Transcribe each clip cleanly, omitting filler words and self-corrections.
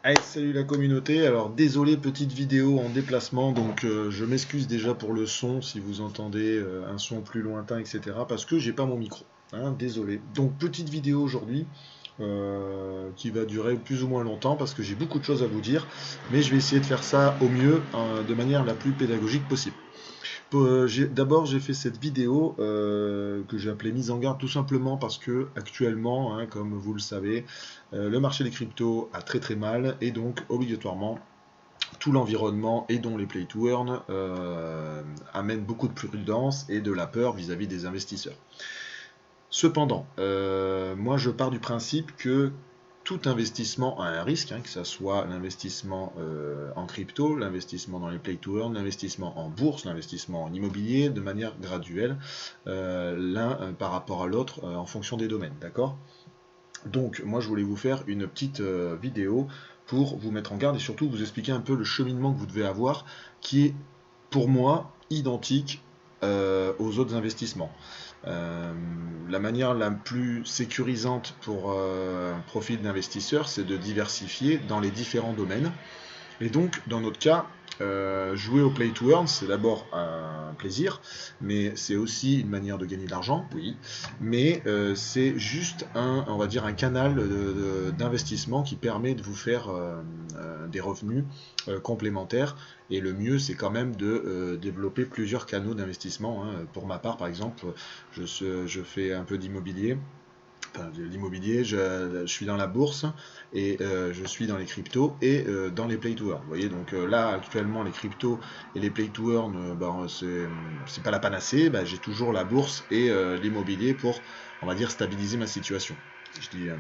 Allez, salut la communauté. Alors désolé, petite vidéo en déplacement, donc je m'excuse déjà pour le son si vous entendez un son plus lointain, etc. Parce que j'ai pas mon micro. Hein, désolé. Donc petite vidéo aujourd'hui qui va durer plus ou moins longtemps parce que j'ai beaucoup de choses à vous dire, mais je vais essayer de faire ça au mieux, de manière la plus pédagogique possible. D'abord, j'ai fait cette vidéo que j'ai appelée mise en garde tout simplement parce que actuellement, hein, comme vous le savez, le marché des cryptos a très très mal et donc obligatoirement tout l'environnement et dont les play to earn amène beaucoup de prudence et de la peur vis-à-vis des investisseurs. Cependant, moi je pars du principe que tout investissement a un risque, hein, que ce soit l'investissement en crypto, l'investissement dans les play to earn, l'investissement en bourse, l'investissement en immobilier, de manière graduelle, l'un par rapport à l'autre en fonction des domaines, d'accord? Donc moi je voulais vous faire une petite vidéo pour vous mettre en garde et surtout vous expliquer un peu le cheminement que vous devez avoir, qui est pour moi identique aux autres investissements. Euh, la manière la plus sécurisante pour un profil d'investisseur, c'est de diversifier dans les différents domaines. Et donc, dans notre cas, jouer au play to earn, c'est d'abord un plaisir, mais c'est aussi une manière de gagner de l'argent, oui. Mais c'est juste on va dire, un canal d'investissement qui permet de vous faire des revenus complémentaires. Et le mieux, c'est quand même de développer plusieurs canaux d'investissement, hein. Pour ma part, par exemple, je fais un peu d'immobilier. Enfin, de l'immobilier, je suis dans la bourse et je suis dans les cryptos et dans les play to earn. Vous voyez, donc là actuellement les cryptos et les play to earn, ben, c'est pas la panacée. Ben, j'ai toujours la bourse et l'immobilier pour, on va dire, stabiliser ma situation. Je dis, euh,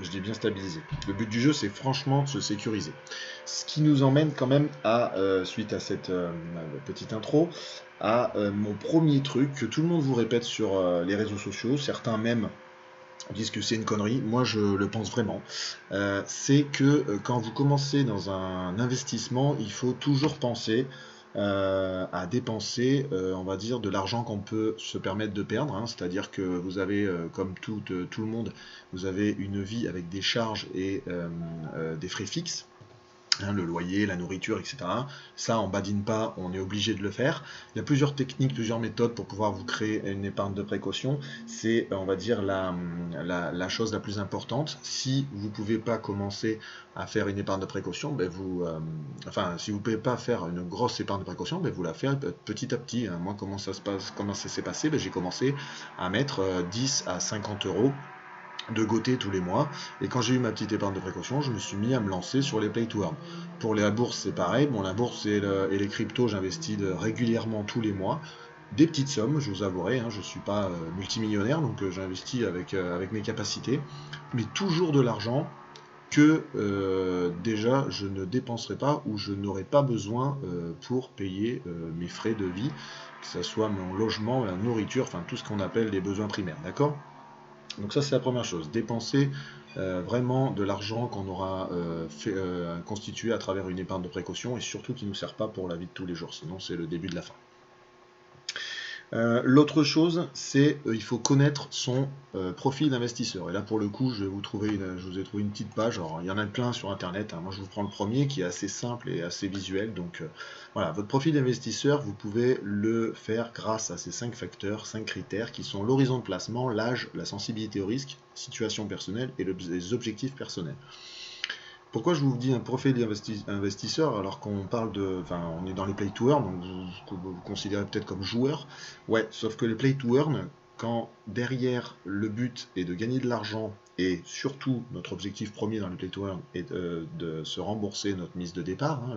je dis bien stabiliser. Le but du jeu, c'est franchement de se sécuriser. Ce qui nous emmène quand même à, suite à cette petite intro, à mon premier truc que tout le monde vous répète sur les réseaux sociaux, certains même disent que c'est une connerie, moi je le pense vraiment. C'est que quand vous commencez dans un investissement, il faut toujours penser à dépenser, on va dire, de l'argent qu'on peut se permettre de perdre, hein. C'est-à-dire que vous avez, comme tout le monde, vous avez une vie avec des charges et des frais fixes, hein, le loyer, la nourriture, etc. Ça, on badine pas, on est obligé de le faire. Il y a plusieurs techniques, plusieurs méthodes pour pouvoir vous créer une épargne de précaution. C'est, on va dire, la chose la plus importante. Si vous ne pouvez pas commencer à faire une épargne de précaution, ben enfin, si vous ne pouvez pas faire une grosse épargne de précaution, ben vous la faites petit à petit, hein. Moi, comment ça se passe, comment ça s'est passé? Ben, j'ai commencé à mettre 10 à 50 euros de côté tous les mois. Et quand j'ai eu ma petite épargne de précaution, je me suis mis à me lancer sur les play to earn. Pour la bourse, c'est pareil. Bon, la bourse et les cryptos, j'investis régulièrement tous les mois. Des petites sommes, je vous avouerai, hein, je ne suis pas multimillionnaire, donc j'investis avec mes capacités, mais toujours de l'argent que déjà je ne dépenserai pas ou je n'aurai pas besoin pour payer mes frais de vie, que ce soit mon logement, la nourriture, enfin tout ce qu'on appelle les besoins primaires, d'accord? Donc ça c'est la première chose, dépenser vraiment de l'argent qu'on aura constitué à travers une épargne de précaution et surtout qui ne nous sert pas pour la vie de tous les jours, sinon c'est le début de la fin. L'autre chose, c'est il faut connaître son profil d'investisseur. Et là, pour le coup, je vous ai trouvé une petite page. Alors, il y en a plein sur Internet, hein. Moi, je vous prends le premier qui est assez simple et assez visuel. Donc, voilà, votre profil d'investisseur, vous pouvez le faire grâce à ces 5 facteurs, 5 critères qui sont l'horizon de placement, l'âge, la sensibilité au risque, situation personnelle et les objectifs personnels. Pourquoi je vous dis un profil d'investisseur alors qu'on parle de. Enfin, on est dans les play to earn, donc vous considérez peut-être comme joueur. Ouais, sauf que les play to earn, quand derrière le but est de gagner de l'argent et surtout notre objectif premier dans les play to earn est de se rembourser notre mise de départ, hein,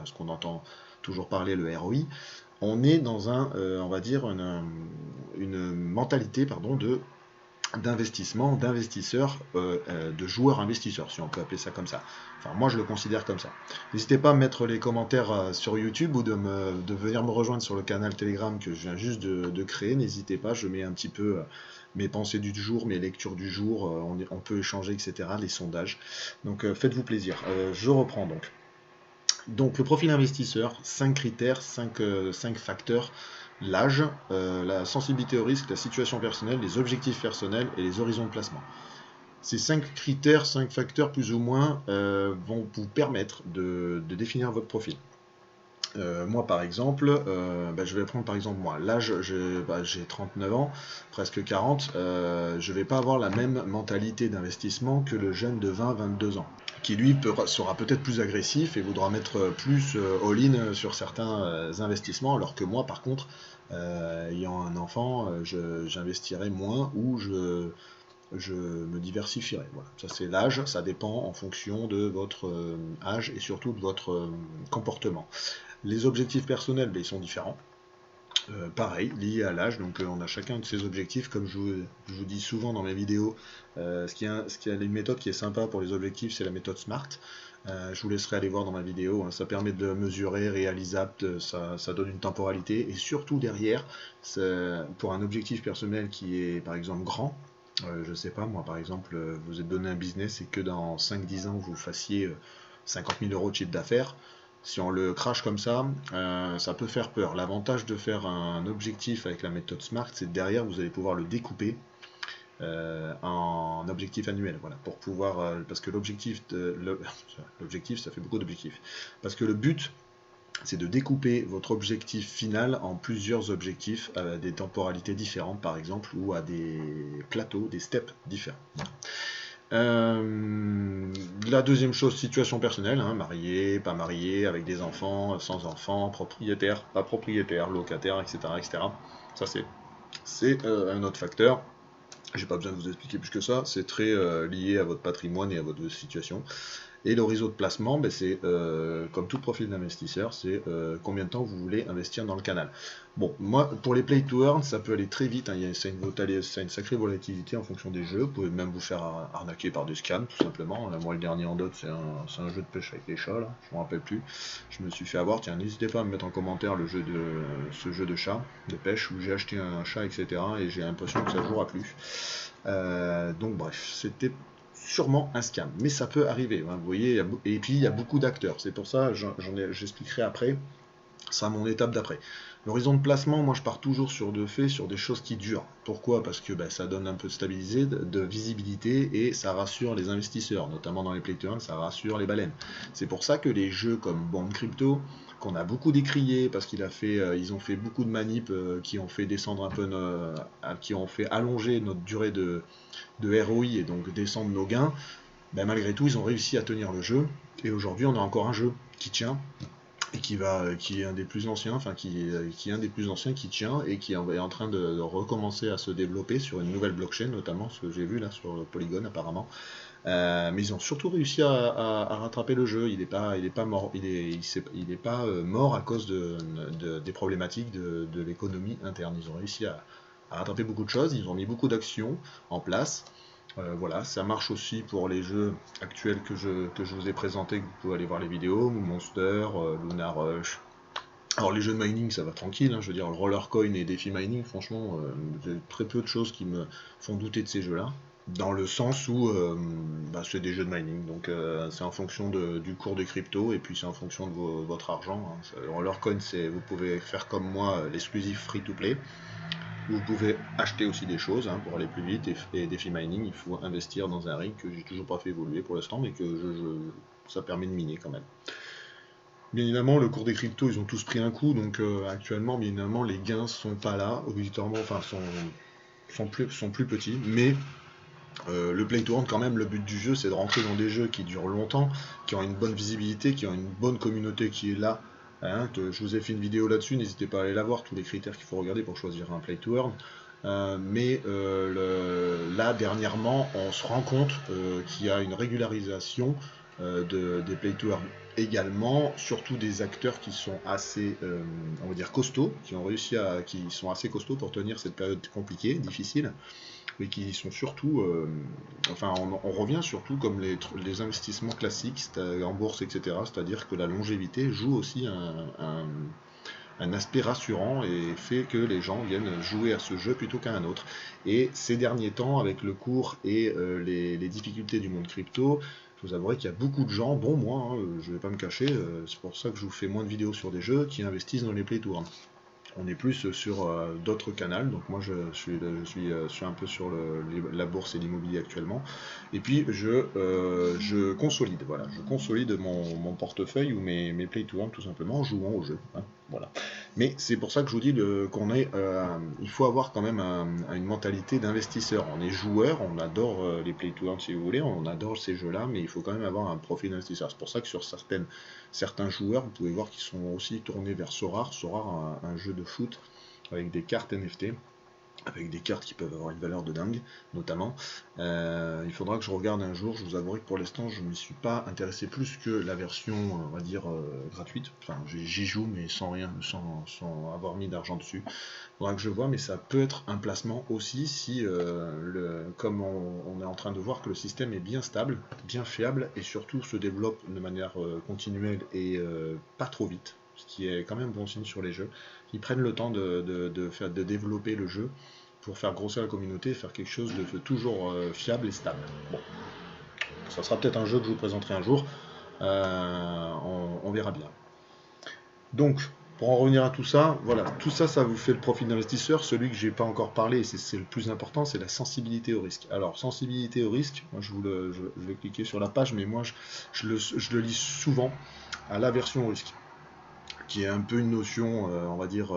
ce qu'on entend toujours parler, le ROI, on est dans on va dire, une mentalité pardon, d'investissement, d'investisseurs, de joueurs investisseurs, si on peut appeler ça comme ça. Enfin, moi, je le considère comme ça. N'hésitez pas à mettre les commentaires sur YouTube ou de venir me rejoindre sur le canal Telegram que je viens juste de créer. N'hésitez pas, je mets un petit peu mes pensées du jour, mes lectures du jour, on peut échanger, etc., les sondages. Donc, faites-vous plaisir. Je reprends donc. Donc le profil investisseur, 5 critères, 5 facteurs, l'âge, la sensibilité au risque, la situation personnelle, les objectifs personnels et les horizons de placement. Ces 5 critères, 5 facteurs plus ou moins vont vous permettre de définir votre profil. Moi par exemple, je vais prendre par exemple moi, l'âge, j'ai 39 ans, presque 40, je vais pas avoir la même mentalité d'investissement que le jeune de 20-22 ans, qui lui sera peut-être plus agressif et voudra mettre plus all-in sur certains investissements, alors que moi par contre, ayant un enfant, j'investirai moins ou je me diversifierai. Voilà. Ça c'est l'âge, ça dépend en fonction de votre âge et surtout de votre comportement. Les objectifs personnels, ils sont différents. Pareil, liés à l'âge, donc on a chacun de ces objectifs, comme je vous dis souvent dans mes vidéos, une méthode qui est sympa pour les objectifs, c'est la méthode SMART. Je vous laisserai aller voir dans ma vidéo, hein, ça permet de mesurer, réalisable, ça donne une temporalité, et surtout derrière, pour un objectif personnel qui est par exemple grand, je sais pas, moi par exemple, vous êtes donné un business et que dans 5-10 ans vous fassiez 50 000 € de chiffre d'affaires. Si on le crache comme ça peut faire peur. L'avantage de faire un objectif avec la méthode SMART, c'est que derrière, vous allez pouvoir le découper en objectif annuel. Voilà, pour pouvoir, parce que l'objectif, ça fait beaucoup d'objectifs. Parce que le but, c'est de découper votre objectif final en plusieurs objectifs à des temporalités différentes, par exemple, ou à des plateaux, des steps différents. La deuxième chose, situation personnelle, hein, marié, pas marié, avec des enfants, sans enfants, propriétaire, pas propriétaire, locataire, etc. etc. Ça c'est un autre facteur. J'ai pas besoin de vous expliquer plus que ça, c'est très lié à votre patrimoine et à votre situation. Et le réseau de placement, c'est comme tout profil d'investisseur, c'est combien de temps vous voulez investir dans le canal. Bon, moi, pour les play to earn, ça peut aller très vite, hein, ça a une sacrée volatilité en fonction des jeux, vous pouvez même vous faire arnaquer par des scams, tout simplement. Moi, le dernier en dot, c'est un jeu de pêche avec les chats, là, je me rappelle plus, je me suis fait avoir, tiens, n'hésitez pas à me mettre en commentaire ce jeu de chat, de pêche, où j'ai acheté un chat, etc., et j'ai l'impression que ça ne jouera plus. Donc bref, c'était sûrement un scam, mais ça peut arriver, hein, vous voyez, et puis il y a beaucoup d'acteurs, c'est pour ça, j'expliquerai après, c'est à mon étape d'après. L'horizon de placement, moi je pars toujours sur sur des choses qui durent. Pourquoi? Parce que ça donne un peu de stabilité, de visibilité, et ça rassure les investisseurs, notamment dans les play to earn, ça rassure les baleines. C'est pour ça que les jeux comme Bomb Crypto, qu'on a beaucoup décrié, parce ils ont fait beaucoup de manips qui ont fait descendre un peu, qui ont fait allonger notre durée de ROI et donc descendre nos gains, malgré tout ils ont réussi à tenir le jeu, et aujourd'hui on a encore un jeu qui tient, et qui est un des plus anciens, qui est un des plus anciens qui tient, et qui est en train de recommencer à se développer sur une nouvelle blockchain, notamment ce que j'ai vu là sur le Polygon apparemment. Mais ils ont surtout réussi à rattraper le jeu. Il n'est pas mort. Il est pas mort à cause des problématiques de l'économie interne. Ils ont réussi à rattraper beaucoup de choses. Ils ont mis beaucoup d'actions en place. Voilà, ça marche aussi pour les jeux actuels que je vous ai présentés, que vous pouvez aller voir les vidéos, Monster, Lunar Rush. Alors les jeux de mining, ça va tranquille, hein, je veux dire, le Rollercoin et Défi Mining, franchement, j'ai très peu de choses qui me font douter de ces jeux-là, dans le sens où c'est des jeux de mining, donc c'est en fonction du cours des cryptos, et puis c'est en fonction de votre argent. Hein. Le Rollercoin, vous pouvez faire comme moi, l'exclusif free-to-play. Vous pouvez acheter aussi des choses pour aller plus vite, et Défi Mining, il faut investir dans un rig que j'ai toujours pas fait évoluer pour l'instant, mais que ça permet de miner quand même. Bien évidemment, le cours des cryptos, ils ont tous pris un coup, donc actuellement, bien évidemment, les gains sont pas là, obligatoirement, sont plus petits, mais le play to earn, quand même, le but du jeu, c'est de rentrer dans des jeux qui durent longtemps, qui ont une bonne visibilité, qui ont une bonne communauté qui est là. Je vous ai fait une vidéo là-dessus, n'hésitez pas à aller la voir, tous les critères qu'il faut regarder pour choisir un play to earn. Là, dernièrement, on se rend compte qu'il y a une régularisation des play to earn également, surtout des acteurs qui sont assez, on va dire, costauds, qui sont assez costauds pour tenir cette période compliquée, difficile, mais qui sont surtout, on revient surtout comme les investissements classiques en bourse, etc. C'est-à-dire que la longévité joue aussi un aspect rassurant et fait que les gens viennent jouer à ce jeu plutôt qu'à un autre. Et ces derniers temps, avec le cours et les difficultés du monde crypto, je vous avouerai qu'il y a beaucoup de gens, dont moi, je ne vais pas me cacher, c'est pour ça que je vous fais moins de vidéos sur des jeux, qui investissent dans les play to earn. On est plus sur d'autres canaux, donc moi je suis un peu sur la bourse et l'immobilier actuellement, et puis je consolide, voilà, je consolide mon portefeuille ou mes play to earn tout simplement en jouant au jeu, hein, voilà. Mais c'est pour ça que je vous dis il faut avoir quand même une mentalité d'investisseur. On est joueur, on adore les play to earn si vous voulez, on adore ces jeux-là, mais il faut quand même avoir un profil d'investisseur. C'est pour ça que sur certains joueurs, vous pouvez voir qu'ils sont aussi tournés vers Sorare. Sorare, un jeu de foot avec des cartes NFT, avec des cartes qui peuvent avoir une valeur de dingue, notamment. Il faudra que je regarde un jour. Je vous avouerai que pour l'instant, je ne m'y suis pas intéressé plus que la version, on va dire, gratuite. Enfin, j'y joue, mais sans rien, sans avoir mis d'argent dessus. Il faudra que je vois, mais ça peut être un placement aussi si, comme on est en train de voir que le système est bien stable, bien fiable, et surtout se développe de manière continuelle et pas trop vite, ce qui est quand même bon signe sur les jeux. Ils prennent le temps de développer le jeu pour faire grossir la communauté et faire quelque chose de toujours fiable et stable. Bon, ça sera peut-être un jeu que je vous présenterai un jour. On verra bien. Donc, pour en revenir à tout ça, voilà, tout ça, ça vous fait le profil d'investisseur. Celui que j'ai pas encore parlé, et c'est le plus important, c'est la sensibilité au risque. Alors, sensibilité au risque, moi je vais cliquer sur la page, mais moi je le lis souvent à l'aversion au risque, qui est un peu une notion, on va dire,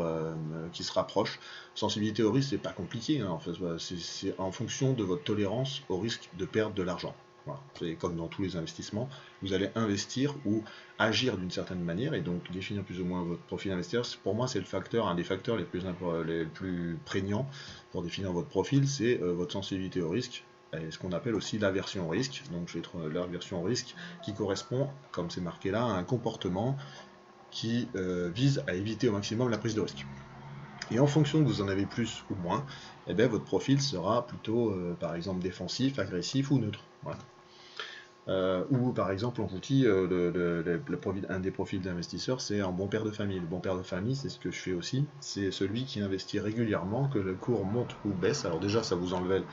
qui se rapproche. Sensibilité au risque, c'est pas compliqué, hein, en fait, c'est en fonction de votre tolérance au risque de perdre de l'argent. Voilà. C'est comme dans tous les investissements, vous allez investir ou agir d'une certaine manière et donc définir plus ou moins votre profil d'investisseur. Pour moi, c'est un des facteurs les plus prégnants pour définir votre profil, c'est votre sensibilité au risque. Et ce qu'on appelle aussi l'aversion au risque. Donc, je vais trouver l'aversion au risque qui correspond, comme c'est marqué là, à un comportement qui vise à éviter au maximum la prise de risque. Et en fonction que vous en avez plus ou moins, eh bien, votre profil sera plutôt, par exemple, défensif, agressif ou neutre. Voilà. Ou par exemple, on vous dit, un des profils d'investisseur, c'est un bon père de famille. Le bon père de famille, c'est ce que je fais aussi, c'est celui qui investit régulièrement, que le cours monte ou baisse. Alors déjà, ça vous enlève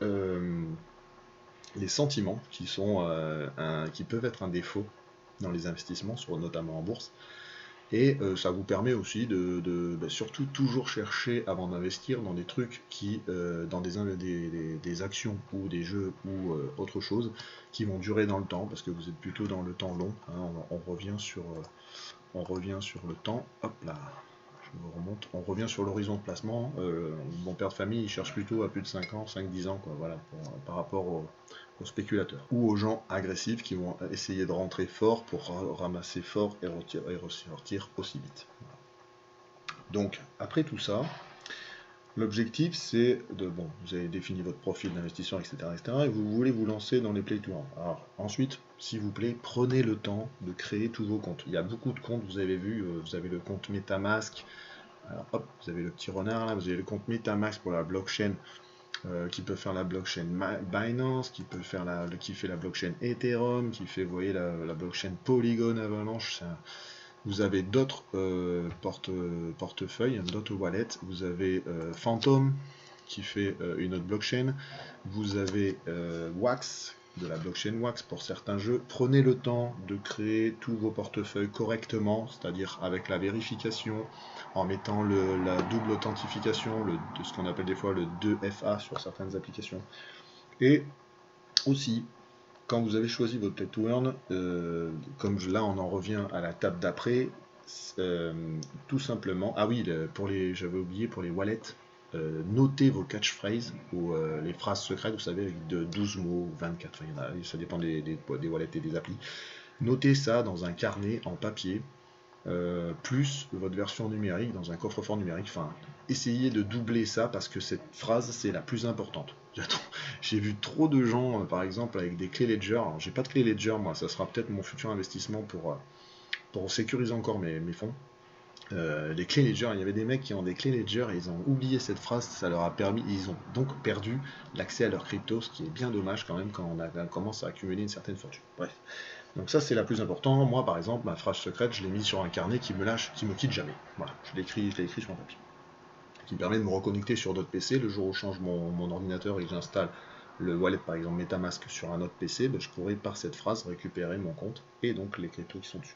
les sentiments qui peuvent être un défaut dans les investissements, notamment en bourse. Et ça vous permet aussi de surtout toujours chercher avant d'investir dans des trucs dans des actions ou des jeux ou autre chose qui vont durer dans le temps, parce que vous êtes plutôt dans le temps long, hein. On revient sur le temps, hop là, je vous remonte, on revient sur l'horizon de placement. Mon père de famille, il cherche plutôt à plus de 5 ans, 5-10 ans, quoi, voilà, par rapport aux spéculateurs ou aux gens agressifs qui vont essayer de rentrer fort pour ramasser fort et ressortir aussi vite. Donc, après tout ça, l'objectif c'est vous avez défini votre profil d'investisseur, etc., et vous voulez vous lancer dans les play to earn. Alors, ensuite, s'il vous plaît, prenez le temps de créer tous vos comptes. Il y a beaucoup de comptes, vous avez vu, vous avez le compte MetaMask. Alors, hop, vous avez le petit renard là, vous avez le compte MetaMask pour la blockchain. Qui peut faire la blockchain Binance, qui fait la blockchain Ethereum, qui fait, vous voyez, la blockchain Polygon Avalanche. Vous avez d'autres portefeuilles, d'autres wallets. Vous avez Phantom, qui fait une autre blockchain. Vous avez Wax, de la blockchain Wax pour certains jeux. Prenez le temps de créer tous vos portefeuilles correctement, c'est-à-dire avec la vérification, en mettant la double authentification, ce qu'on appelle des fois le 2FA sur certaines applications. Et aussi, quand vous avez choisi votre play to earn, comme là on en revient à la table d'après, tout simplement, ah oui, j'avais oublié pour les wallets, notez vos catchphrases ou les phrases secrètes, vous savez, de 12 mots, 24, enfin, ça dépend des wallets et des applis. Notez ça dans un carnet en papier, plus votre version numérique dans un coffre-fort numérique. Enfin, essayez de doubler ça parce que cette phrase, c'est la plus importante. J'ai vu trop de gens, par exemple, avec des clés Ledger. Alors, j'ai pas de clé Ledger, moi, ça sera peut-être mon futur investissement pour sécuriser encore mes fonds. Les clés Ledger, il y avait des mecs qui ont des clés Ledger et ils ont oublié cette phrase, ça leur a permis, ils ont donc perdu l'accès à leur crypto, ce qui est bien dommage quand même quand on commence à accumuler une certaine fortune. Bref. Donc ça c'est la plus importante. Moi par exemple, ma phrase secrète, je l'ai mise sur un carnet qui me quitte jamais. Voilà, je l'ai écrit sur un papier. Qui me permet de me reconnecter sur d'autres PC. Le jour où je change mon ordinateur et que j'installe le wallet par exemple MetaMask sur un autre PC, je pourrai par cette phrase récupérer mon compte et donc les cryptos qui sont dessus.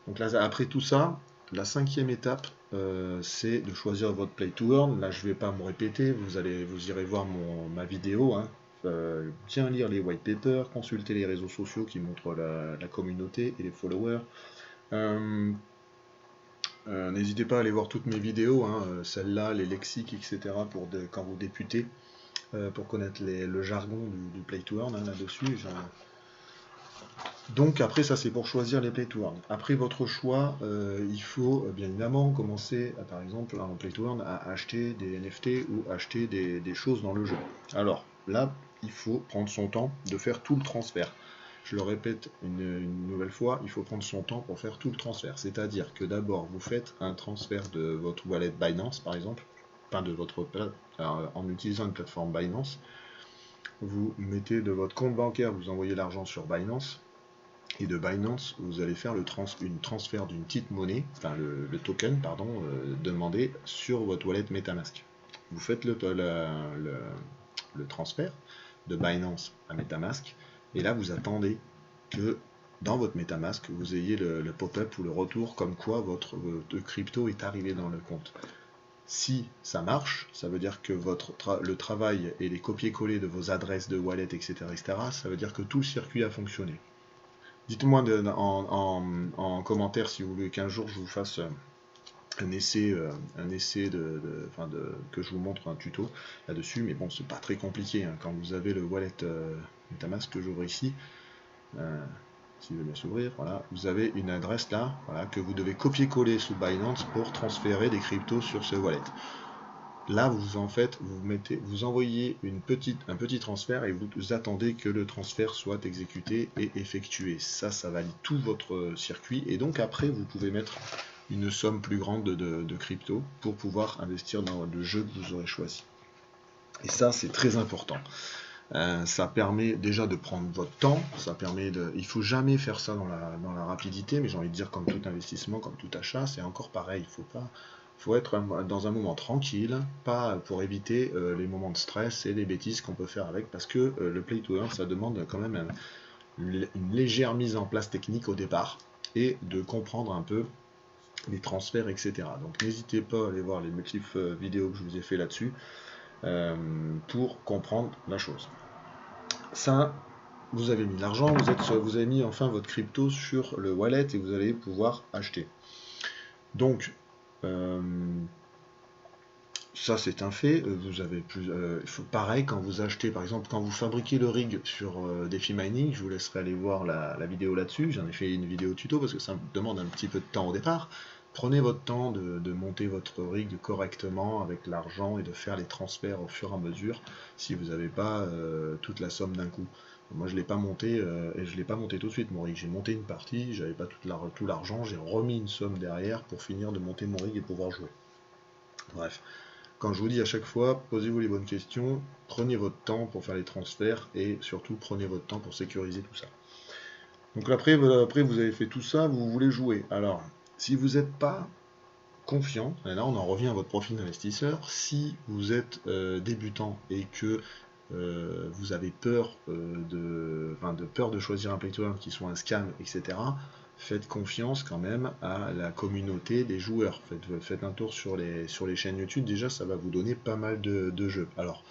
Donc là, après tout ça, la cinquième étape, c'est de choisir votre play to earn. Là, je ne vais pas me répéter, vous irez voir ma vidéo, hein. Bien lire les white papers, consulter les réseaux sociaux qui montrent la communauté et les followers. N'hésitez pas à aller voir toutes mes vidéos, hein, celles-là, les lexiques, etc. Quand vous débutez, pour connaître le jargon du play to earn, hein, là-dessus. Donc après, ça c'est pour choisir les play to earn. Après votre choix, il faut bien évidemment commencer, par exemple, en play to earn, à acheter des NFT ou acheter des choses dans le jeu. Alors là, il faut prendre son temps de faire tout le transfert. Je le répète une nouvelle fois, il faut prendre son temps pour faire tout le transfert. C'est-à-dire que d'abord, vous faites un transfert de votre wallet Binance, par exemple, enfin de votre en utilisant une plateforme Binance. Vous mettez de votre compte bancaire, vous envoyez l'argent sur Binance. Et de Binance, vous allez faire une transfert d'une petite monnaie, enfin le token, pardon, demandé sur votre wallet MetaMask. Vous faites le transfert de Binance à MetaMask, et là vous attendez que dans votre MetaMask, vous ayez le pop-up ou le retour comme quoi votre crypto est arrivé dans le compte. Si ça marche, ça veut dire que le travail et les copier-coller de vos adresses de wallet, etc., ça veut dire que tout le circuit a fonctionné. Dites-moi en commentaire si vous voulez qu'un jour je vous fasse un essai que je vous montre un tuto là-dessus, mais bon, c'est pas très compliqué, hein. Quand vous avez le wallet MetaMask que j'ouvre ici, s'il veut bien s'ouvrir, voilà, vous avez une adresse là, voilà, que vous devez copier-coller sous Binance pour transférer des cryptos sur ce wallet. Là, vous envoyez un petit transfert et vous attendez que le transfert soit exécuté et effectué. Ça valide tout votre circuit. Et donc après, vous pouvez mettre une somme plus grande de crypto pour pouvoir investir dans le jeu que vous aurez choisi. Et ça, c'est très important. Ça permet déjà de prendre votre temps. Il ne faut jamais faire ça dans la rapidité, mais j'ai envie de dire comme tout investissement, comme tout achat, c'est encore pareil. Il faut être dans un moment tranquille, pas pour éviter les moments de stress et les bêtises qu'on peut faire avec, parce que le play to earn, ça demande quand même une légère mise en place technique au départ, et de comprendre un peu les transferts, etc. Donc n'hésitez pas à aller voir les multiples vidéos que je vous ai fait là-dessus, pour comprendre la chose. Ça, vous avez mis l'argent, vous avez mis enfin votre crypto sur le wallet et vous allez pouvoir acheter. Donc, ça c'est un fait. Vous avez pareil quand vous achetez, par exemple, quand vous fabriquez le rig sur DeFi Mining, je vous laisserai aller voir la vidéo là-dessus. J'en ai fait une vidéo tuto parce que ça demande un petit peu de temps au départ. Prenez votre temps de monter votre rig correctement avec l'argent et de faire les transferts au fur et à mesure si vous n'avez pas toute la somme d'un coup. Moi je ne l'ai pas monté et je l'ai pas monté tout de suite mon rig. J'ai monté une partie, j'avais pas tout l'argent, j'ai remis une somme derrière pour finir de monter mon rig et pouvoir jouer. Bref, quand je vous dis à chaque fois, posez-vous les bonnes questions, prenez votre temps pour faire les transferts et surtout prenez votre temps pour sécuriser tout ça. Donc après vous avez fait tout ça, vous voulez jouer. Alors, si vous n'êtes pas confiant, et là on en revient à votre profil d'investisseur, si vous êtes débutant et que vous avez peur de choisir un play to earn qui soit un scam, etc., faites confiance quand même à la communauté des joueurs. Faites un tour sur les chaînes YouTube, déjà ça va vous donner pas mal de jeux. Alors,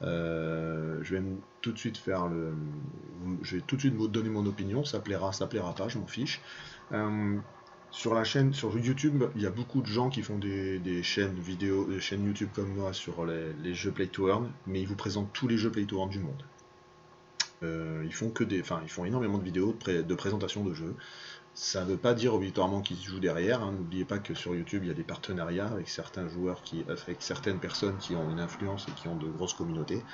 je vais tout de suite vous donner mon opinion, ça plaira pas, je m'en fiche. Sur YouTube, il y a beaucoup de gens qui font des chaînes YouTube comme moi sur les jeux Play to Earn, mais ils vous présentent tous les jeux Play to Earn du monde. Ils font énormément de vidéos de présentation de jeux. Ça ne veut pas dire obligatoirement qu'ils se jouent derrière, hein. N'oubliez pas que sur YouTube, il y a des partenariats avec certains joueurs, avec certaines personnes qui ont une influence et qui ont de grosses communautés.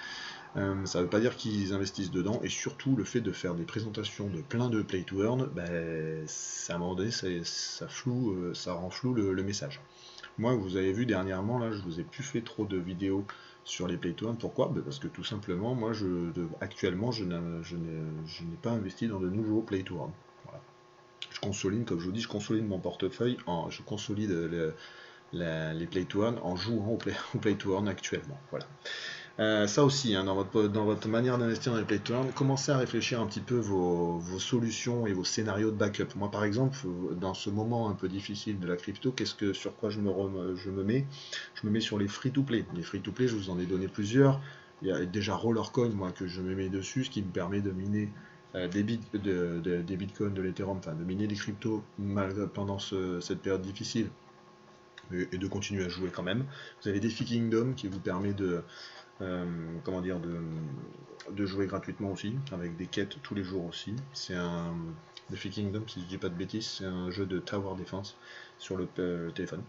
Ça ne veut pas dire qu'ils investissent dedans, et surtout le fait de faire des présentations de plein de play to earn, à un moment donné, ça rend flou le message. Moi, vous avez vu dernièrement, là, je vous ai plus fait trop de vidéos sur les play to earn. Pourquoi? Parce que tout simplement, moi, actuellement, je n'ai pas investi dans de nouveaux play to earn. Voilà. Je consolide, comme je vous dis, je consolide mon portefeuille, je consolide les play to earn en jouant au play to earn actuellement. Voilà. Ça aussi, hein, dans votre manière d'investir dans les play to earn, commencez à réfléchir un petit peu vos solutions et vos scénarios de backup. Moi, par exemple, dans ce moment un peu difficile de la crypto, sur quoi je me mets? Je me mets sur les free-to-play. Les free-to-play, je vous en ai donné plusieurs. Il y a déjà Rollercoin, moi, que je me mets dessus, ce qui me permet de miner des bitcoins, de l'Ethereum, enfin de miner des cryptos pendant cette période difficile et de continuer à jouer quand même. Vous avez DeFi Kingdom qui vous permet comment dire, de jouer gratuitement aussi, avec des quêtes tous les jours aussi. C'est un DeFi Kingdom, si je dis pas de bêtises, c'est un jeu de tower defense sur le téléphone.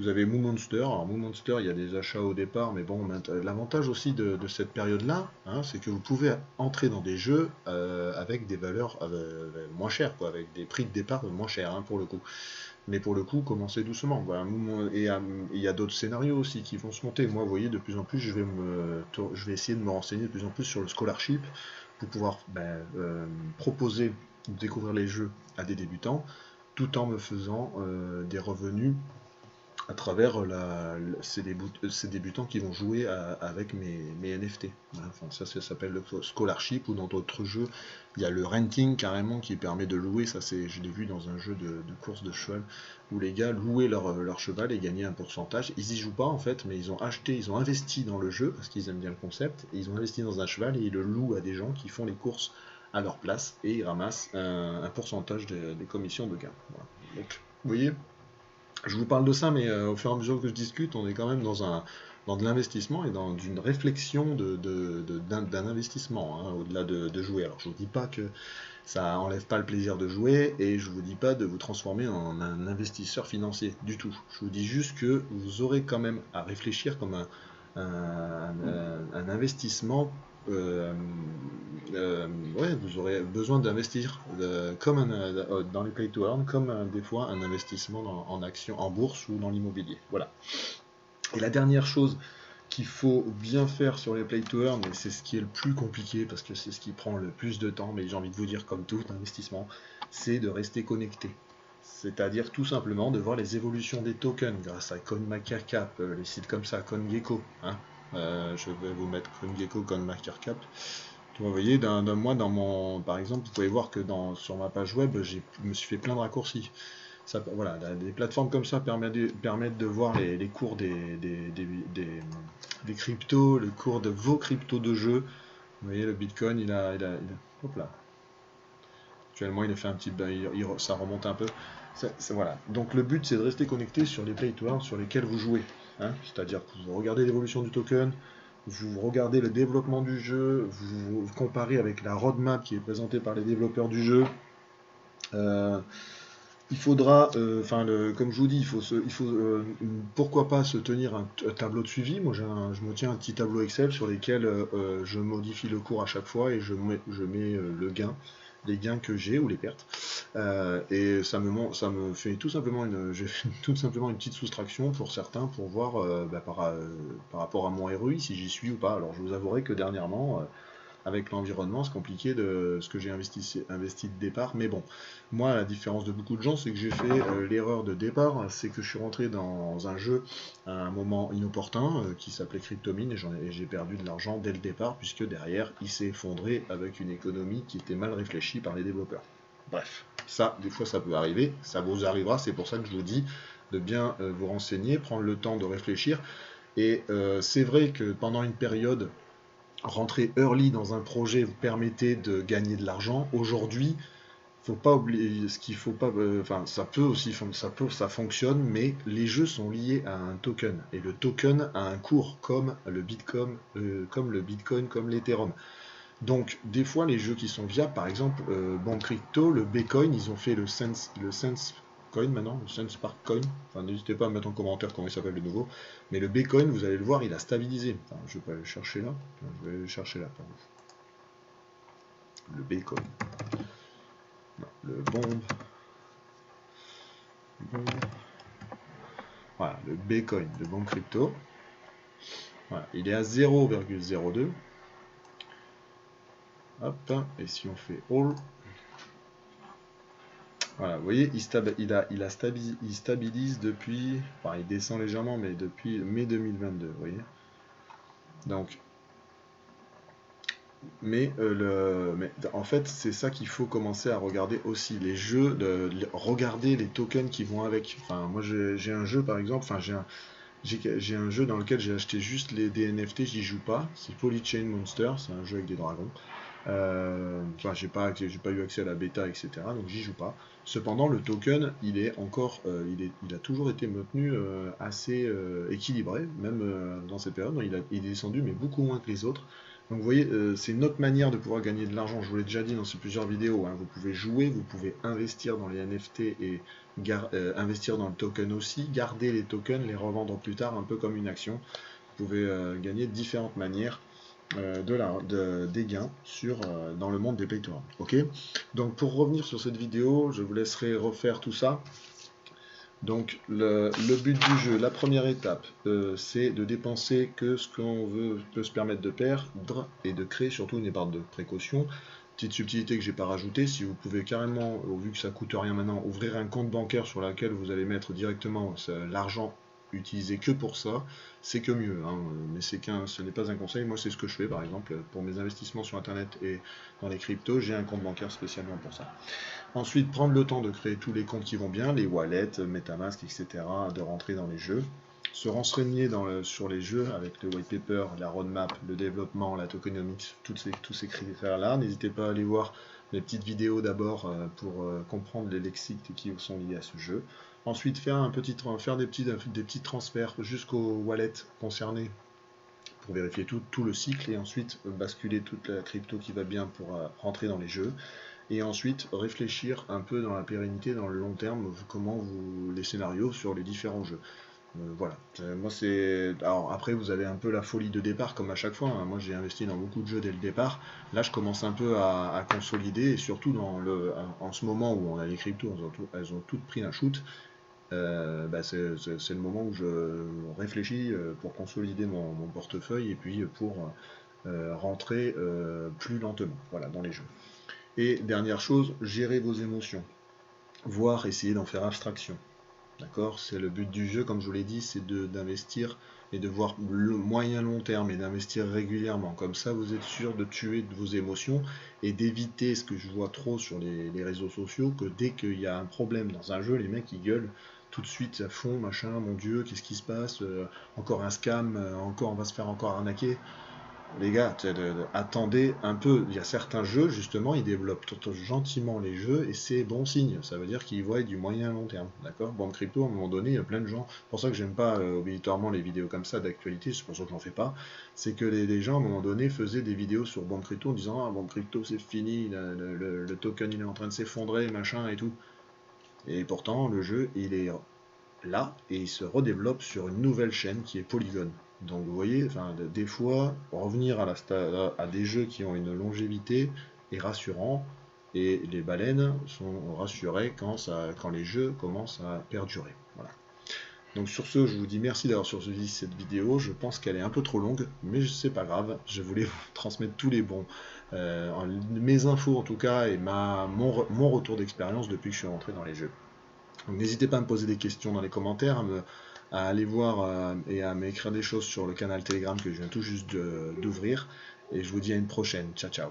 Vous avez Moo Monster. Alors Moo Monster, il y a des achats au départ, mais bon, l'avantage aussi de cette période-là, hein, c'est que vous pouvez entrer dans des jeux avec des valeurs moins chères, quoi, avec des prix de départ moins chers, hein, pour le coup. Mais pour le coup, commencez doucement. Voilà. Et il y a d'autres scénarios aussi qui vont se monter. Moi, vous voyez, de plus en plus, je vais essayer de me renseigner de plus en plus sur le scholarship pour pouvoir proposer, découvrir les jeux à des débutants, tout en me faisant des revenus à travers ces débutants qui vont jouer avec mes NFT. Voilà, enfin, ça s'appelle le scholarship, ou dans d'autres jeux, il y a le renting carrément qui permet de louer. Ça, je l'ai vu dans un jeu de course de cheval, où les gars louaient leur cheval et gagnaient un pourcentage. Ils y jouent pas en fait, mais ils ont investi dans le jeu parce qu'ils aiment bien le concept. Et ils ont investi dans un cheval et ils le louent à des gens qui font les courses à leur place et ils ramassent un pourcentage des commissions de gain. Voilà. Donc, vous voyez, je vous parle de ça, mais au fur et à mesure que je discute, on est quand même dans de l'investissement et dans une réflexion d'un investissement, hein, au-delà de jouer. Alors je ne vous dis pas que ça enlève pas le plaisir de jouer et je ne vous dis pas de vous transformer en un investisseur financier du tout. Je vous dis juste que vous aurez quand même à réfléchir comme un investissement. euh, ouais, vous aurez besoin d'investir dans les play to earn, comme des fois un investissement en action, en bourse ou dans l'immobilier. Voilà. Et la dernière chose qu'il faut bien faire sur les play to earn, et c'est ce qui est le plus compliqué parce que c'est ce qui prend le plus de temps, mais j'ai envie de vous dire comme tout investissement, c'est de rester connecté. C'est-à-dire tout simplement de voir les évolutions des tokens grâce à CoinMarketCap, les sites comme ça, CoinGecko. Hein. Je vais vous mettre CoinGecko, CoinMarketCap. Vous voyez, d'un mois par exemple, vous pouvez voir que sur ma page web, je me suis fait plein de raccourcis. Ça, voilà, des plateformes comme ça permettent de voir les cours des cryptos, le cours de vos cryptos de jeu. Vous voyez, le Bitcoin, hop là. Actuellement, il a fait un petit, ça remonte un peu. Voilà. Donc le but, c'est de rester connecté sur les play to earn sur lesquels vous jouez. Hein. C'est-à-dire que vous regardez l'évolution du token, vous regardez le développement du jeu, vous comparez avec la roadmap qui est présentée par les développeurs du jeu. Il faudra, comme je vous dis, pourquoi pas se tenir un tableau de suivi. Moi, je me tiens un petit tableau Excel sur lesquels je modifie le cours à chaque fois et je mets les gains que j'ai ou les pertes. Et ça me fait tout simplement tout simplement une petite soustraction pour certains pour voir par rapport à mon ROI si j'y suis ou pas. Alors, je vous avouerai que dernièrement, avec l'environnement, c'est compliqué de ce que j'ai investi de départ. Mais bon, moi, à la différence de beaucoup de gens, c'est que j'ai fait l'erreur de départ, c'est que je suis rentré dans un jeu à un moment inopportun qui s'appelait Cryptomine et j'ai perdu de l'argent dès le départ, puisque derrière, il s'est effondré avec une économie qui était mal réfléchie par les développeurs. Bref, ça, des fois, ça peut arriver, ça vous arrivera, c'est pour ça que je vous dis de bien vous renseigner, prendre le temps de réfléchir. Et c'est vrai que pendant une période, rentrer early dans un projet vous permettait de gagner de l'argent. Aujourd'hui, faut pas oublier ce qu'il faut pas. Enfin, ça peut aussi, ça fonctionne, mais les jeux sont liés à un token et le token a un cours comme le Bitcoin, comme l'Ethereum. Donc, des fois, les jeux qui sont viables, par exemple, Banque Crypto, le Bitcoin, ils ont fait le Sense Coin maintenant, le Sense Spark Coin. Enfin, n'hésitez pas à mettre en commentaire comment il s'appelle le nouveau. Mais le Bitcoin, vous allez le voir, il a stabilisé. Enfin, je vais pas aller le chercher là. Je vais aller le chercher là. Pardon. Le Bitcoin. Non, le bombe. Voilà, le Bitcoin de Banque Crypto. Voilà, il est à 0,02. Hop, et si on fait All. Voilà, vous voyez, il stabilise depuis, enfin il descend légèrement, mais depuis mai 2022, vous voyez. Donc, Mais, en fait, c'est ça qu'il faut commencer à regarder aussi. Les jeux, regarder les tokens qui vont avec. Enfin, moi j'ai un jeu par exemple, enfin j'ai un jeu dans lequel j'ai acheté juste des NFT, j'y joue pas. C'est Polychain Monster, c'est un jeu avec des dragons. Enfin, j'ai pas eu accès à la bêta, etc. Donc j'y joue pas. Cependant, le token, il est encore, il a toujours été maintenu assez équilibré, même dans cette période. Il est descendu, mais beaucoup moins que les autres. Donc vous voyez, c'est une autre manière de pouvoir gagner de l'argent. Je vous l'ai déjà dit dans ces plusieurs vidéos, hein. Vous pouvez jouer, vous pouvez investir dans les NFT et investir dans le token aussi, garder les tokens, les revendre plus tard, un peu comme une action. Vous pouvez gagner de différentes manières des gains dans le monde des pay to earn. Ok. Donc pour revenir sur cette vidéo, je vous laisserai refaire tout ça. Donc le but du jeu, la première étape, c'est de dépenser que ce qu'on peut se permettre de perdre et de créer surtout une épargne de précaution. Petite subtilité que j'ai pas rajoutée, si vous pouvez carrément, vu que ça coûte rien maintenant, ouvrir un compte bancaire sur lequel vous allez mettre directement l'argent utilisé que pour ça, c'est que mieux, hein. Mais ce n'est pas un conseil. Moi, c'est ce que je fais par exemple pour mes investissements sur Internet et dans les cryptos. J'ai un compte bancaire spécialement pour ça. Ensuite, prendre le temps de créer tous les comptes qui vont bien, les wallets, MetaMask, etc., de rentrer dans les jeux. Se renseigner sur les jeux avec le white paper, la roadmap, le développement, la tokenomics, tous ces critères-là. N'hésitez pas à aller voir les petites vidéos d'abord pour comprendre les lexiques qui sont liés à ce jeu. Ensuite, faire des petits transferts jusqu'au wallet concerné pour vérifier tout le cycle et ensuite basculer toute la crypto qui va bien pour rentrer dans les jeux. Et ensuite réfléchir un peu dans la pérennité, dans le long terme, les scénarios sur les différents jeux. Voilà. Moi c'est. Alors après vous avez un peu la folie de départ comme à chaque fois, hein. Moi j'ai investi dans beaucoup de jeux dès le départ. Là je commence un peu à consolider et surtout en ce moment où on a les cryptos, elles ont toutes pris un shoot. C'est le moment où je réfléchis pour consolider mon portefeuille et puis pour rentrer plus lentement, voilà, dans les jeux. Et dernière chose, gérer vos émotions, voire essayer d'en faire abstraction. D'accord? C'est le but du jeu, comme je vous l'ai dit, c'est d'investir et de voir le moyen long terme et d'investir régulièrement. Comme ça, vous êtes sûr de tuer vos émotions et d'éviter ce que je vois trop sur les réseaux sociaux, que dès qu'il y a un problème dans un jeu, les mecs ils gueulent tout de suite à fond, machin, mon Dieu, qu'est-ce qui se passe? Encore un scam, encore on va se faire encore arnaquer. Les gars, attendez un peu. Il y a certains jeux, justement, ils développent gentiment les jeux et c'est bon signe. Ça veut dire qu'ils voient du moyen à long terme. D'accord? Bon, crypto, à un moment donné, il y a plein de gens. C'est pour ça que j'aime pas obligatoirement les vidéos comme ça d'actualité, c'est pour ça que j'en fais pas. C'est que les gens, à un moment donné, faisaient des vidéos sur Bomb Crypto en disant ah, Bomb Crypto c'est fini, le token il est en train de s'effondrer, machin et tout. Et pourtant, le jeu, il est là et il se redéveloppe sur une nouvelle chaîne qui est Polygon. Donc vous voyez, enfin, des fois, revenir à des jeux qui ont une longévité est rassurant et les baleines sont rassurées quand les jeux commencent à perdurer. Voilà. Donc sur ce, je vous dis merci d'avoir suivi cette vidéo. Je pense qu'elle est un peu trop longue, mais c'est pas grave. Je voulais vous transmettre tous les bons, mes infos en tout cas et mon retour d'expérience depuis que je suis rentré dans les jeux. Donc n'hésitez pas à me poser des questions dans les commentaires, à aller voir et à m'écrire des choses sur le canal Telegram que je viens tout juste d'ouvrir. Et je vous dis à une prochaine. Ciao ciao.